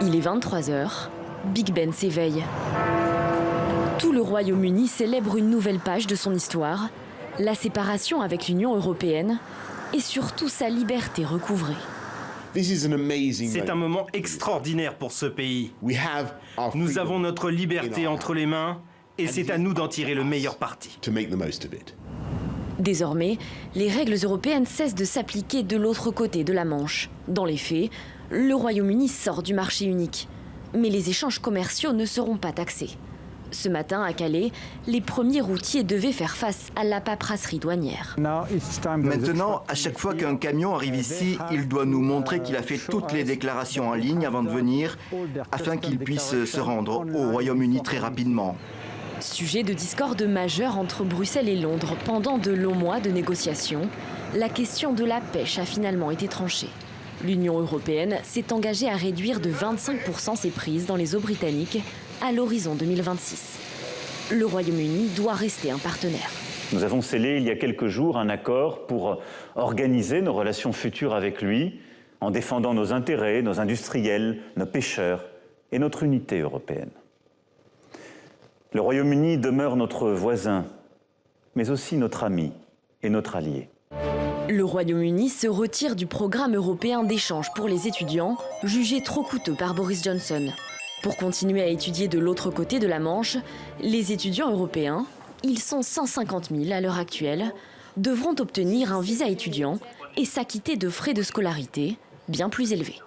Il est 23 h, Big Ben s'éveille. Tout le Royaume-Uni célèbre une nouvelle page de son histoire, la séparation avec l'Union européenne et surtout sa liberté recouvrée. C'est un moment extraordinaire pour ce pays. Nous avons notre liberté entre les mains et c'est à nous d'en tirer le meilleur parti. Désormais, les règles européennes cessent de s'appliquer de l'autre côté de la Manche. Dans les faits, le Royaume-Uni sort du marché unique. Mais les échanges commerciaux ne seront pas taxés. Ce matin, à Calais, les premiers routiers devaient faire face à la paperasserie douanière. Maintenant, à chaque fois qu'un camion arrive ici, il doit nous montrer qu'il a fait toutes les déclarations en ligne avant de venir, afin qu'il puisse se rendre au Royaume-Uni très rapidement. Sujet de discorde majeur entre Bruxelles et Londres pendant de longs mois de négociations, la question de la pêche a finalement été tranchée. L'Union européenne s'est engagée à réduire de 25% ses prises dans les eaux britanniques à l'horizon 2026. Le Royaume-Uni doit rester un partenaire. Nous avons scellé il y a quelques jours un accord pour organiser nos relations futures avec lui, en défendant nos intérêts, nos industriels, nos pêcheurs et notre unité européenne. Le Royaume-Uni demeure notre voisin, mais aussi notre ami et notre allié. Le Royaume-Uni se retire du programme européen d'échange pour les étudiants, jugé trop coûteux par Boris Johnson. Pour continuer à étudier de l'autre côté de la Manche, les étudiants européens, ils sont 150 000 à l'heure actuelle, devront obtenir un visa étudiant et s'acquitter de frais de scolarité bien plus élevés.